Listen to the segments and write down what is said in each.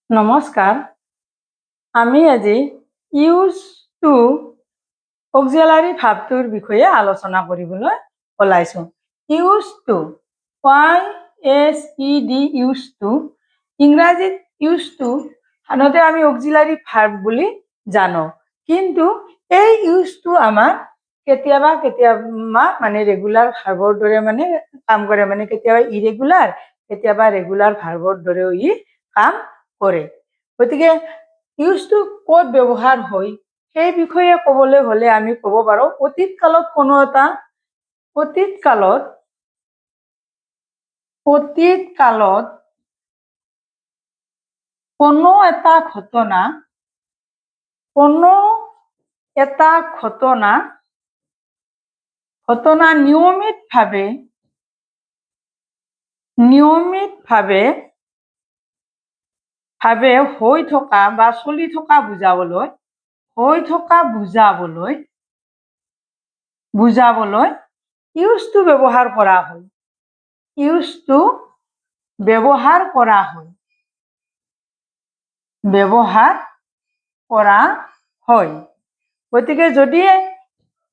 নমস্কাৰ। আমি আজি ইউজ টু অক্সিলাৰী ভাৰ্বটোৰ বিষয়ে আলোচনা কৰিবলৈ ওলাইছোঁ। Use to, YSED use to, ইংৰাজীত ইউজ টু সাধাৰণতে আমি অক্সিলাৰী ভাৰ্ব বুলি জানো, কিন্তু এই ইউজ টু আমাৰ কেতিয়াবা মানে ৰেগুলাৰ ভাৰ্বৰ দৰে মানে কাম কৰে, মানে কেতিয়াবা ইৰেগুলাৰ, কেতিয়াবা ৰেগুলাৰ ভাৰ্বৰ দৰেও ই কাম কৰে। গতিকে ইউজ টু ক'ত ব্যৱহাৰ হয় সেই বিষয়ে ক'বলৈ হ'লে আমি ক'ব পাৰোঁ অতীত কালত কোনো এটা কোনো এটা ঘটনা নিয়মিতভাৱে হৈ থকা বা চলি থকা বুজাবলৈ ইউজ টু ব্যৱহাৰ কৰা হয়। গতিকে যদি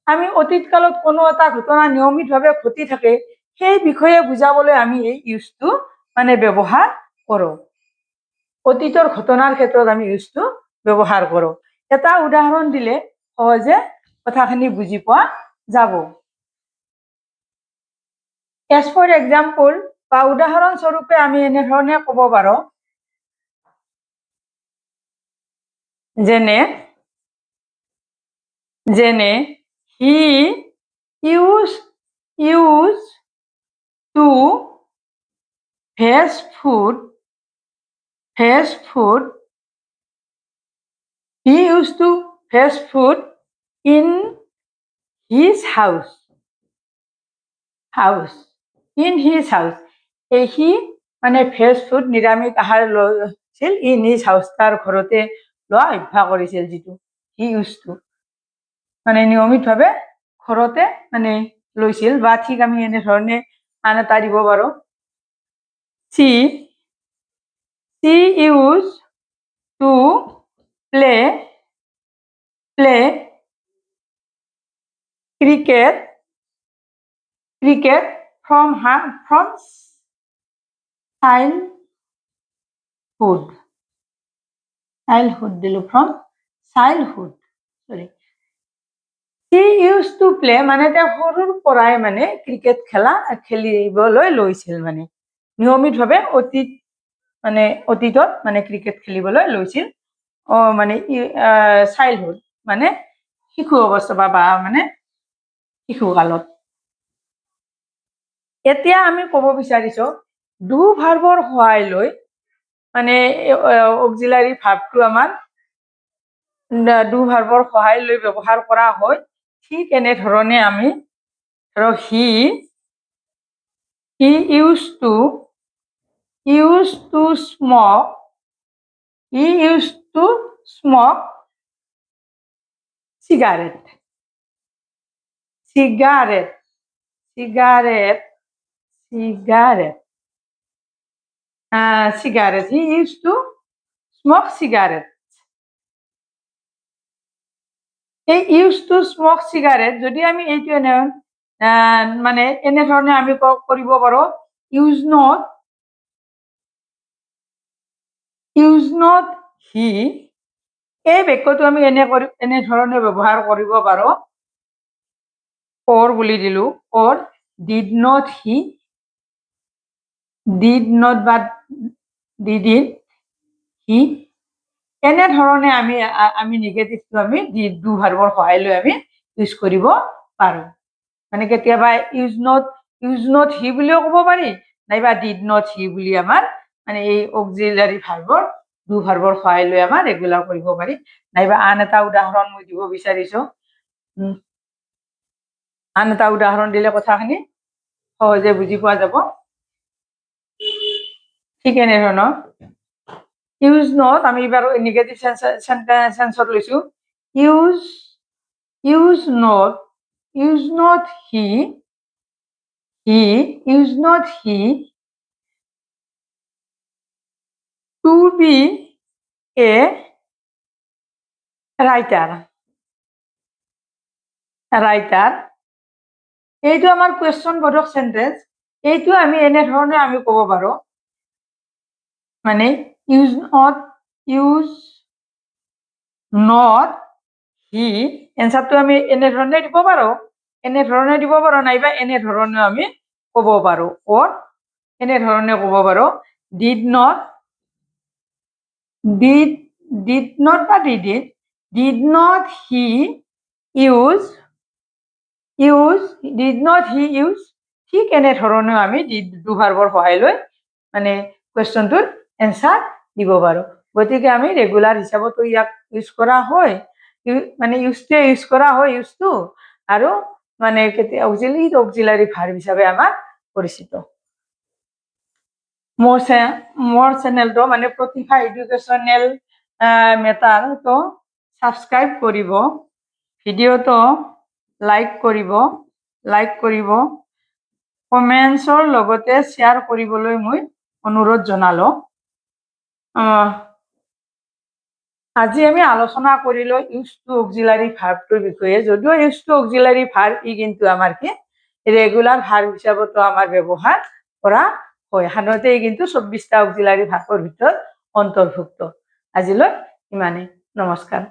আমি অতীত কালত কোনো এটা ঘটনা নিয়মিতভাৱে ঘটি থাকে সেই বিষয়ে বুজাবলৈ আমি এই ইউজ টু মানে ব্যৱহাৰ কৰোঁ। অতীতৰ ঘটনাৰ ক্ষেত্ৰত আমি ইউজ টু ব্যৱহাৰ কৰোঁ। এটা উদাহৰণ দিলে সহজে কথাখিনি বুজি পোৱা যাব। এজ ফৰ এক্সাম্পল বা উদাহৰণ স্বৰূপে আমি এনেধৰণে ক'ব পাৰোঁ, যেনে he use to veg food in his house. এই সি মানে ভেজ ফুড নিৰামিষ আহাৰ লৈছিল ইন হিজ হাউচ, তাৰ ঘৰতে লোৱা অভ্যাস কৰিছিল, যিটো হি ইউজ টু মানে নিয়মিতভাৱে ঘৰতে মানে লৈছিল। বা ঠিক আমি এনেধৰণে আন এটা দিব পাৰোঁ, she used to play cricket from childhood. He used to play মানে তেওঁ সৰুৰ পৰাই মানে ক্ৰিকেট খেলিবলৈ লৈছিল, মানে নিয়মিতভাৱে অতীতত মানে ক্ৰিকেট খেলিবলৈ লৈছিল। মানে চাইল্ডহুড মানে শিশু অৱস্থা বা মানে শিশুকালত। এতিয়া আমি ক'ব বিচাৰিছোঁ ডু ভাৰ্বৰ সহায় লৈ মানে অক্সিলাৰী ভাৰ্বটো আমাৰ ডু ভাৰ্বৰ সহায় লৈ ব্যৱহাৰ কৰা হয়। ঠিক এনেধৰণে আমি ধৰক he use to smoke cigarette. He used to smoke cigarette. এই ইউজ টু স্মক চিগাৰেট যদি আমি এইটো মানে এনেধৰণে আমি কৰিব পাৰোঁ, ইউজ নট হি, এই বাক্যটো আমি এনেধৰণে ব্যৱহাৰ কৰিব পাৰোঁ, or বুলি দিলোঁ, or did not he, বা didn't he, এনেধৰণে আমি নিগেটিভটো আমি ডু ভাৰ্বৰ সহায় লৈ আমি ইউজ কৰিব পাৰোঁ। মানে কেতিয়াবা ইউজ নট হি বুলিও ক'ব পাৰি, নাইবা ডিড নট হি বুলি আমাৰ মানে এই অক্সিলাৰী ভাৰ্বৰ ডু ভাৰ্বৰ সহায় লৈ আমাৰ ৰেগুলাৰ কৰিব পাৰি। নাইবা আন এটা উদাহৰণ মই দিব বিচাৰিছোঁ, আন এটা উদাহৰণ দিলে কথাখিনি সহজে বুজি পোৱা যাব। ঠিক এনেধৰণৰ ইউজ নট আমি এইবাৰ নিগেটিভ চেন্সত লৈছোঁ, use not he to be A writer writer এইটো আমাৰ কুৱেশ্যন বোধক চেণ্টেন্স এইটো আমি এনেধৰণে আমি ক'ব পাৰোঁ মানে ইউজ নট হি এনচাৰটো আমি এনেধৰণে দিব পাৰোঁ নাইবা এনেধৰণে আমি ক'ব পাৰোঁ এনেধৰণে ক'ব পাৰোঁ ডিড নট বা ডিড নট হি ইউজ ঠিক এনেধৰণেও আমি ডু ভাৰ্বৰ সহায় লৈ মানে কুৱেশ্যনটোৰ এনচাৰ দিব পাৰোঁ গতিকে আমি ৰেগুলাৰ হিচাপতো ইয়াক ইউজ কৰা হয় মানে ইউজ কৰা হয় ইউজটো আৰু মানে কেতিয়া অক্সিলাৰী ভাৰ্ব হিচাপে আমাৰ পৰিচিত মোৰ চেনেলটো মানে প্ৰতিভা এডুকেশ্যনেল মেটাৰ তো ছাবস্ক্ৰাইব কৰিব ভিডিঅ'টো লাইক কৰিব কমেণ্টছৰ লগতে শ্বেয়াৰ কৰিবলৈ মই অনুৰোধ জনালোঁ আজি আমি আলোচনা কৰিলোঁ ইউজ টু অক্সিলাৰী ভাৰ্বটোৰ বিষয়ে যদিও ইউজ টু অক্সিলাৰী ভাৰ্ব ই কিন্তু আমাৰ কি ৰেগুলাৰ ভাৰ্ব হিচাপতো আমাৰ ব্যৱহাৰ কৰা হয় সাধাৰণতে ই কিন্তু 24টা অক্সিলাৰী ভাৰ্বৰ ভিতৰত অন্তৰ্ভুক্ত আজিলৈ ইমানেই নমস্কাৰ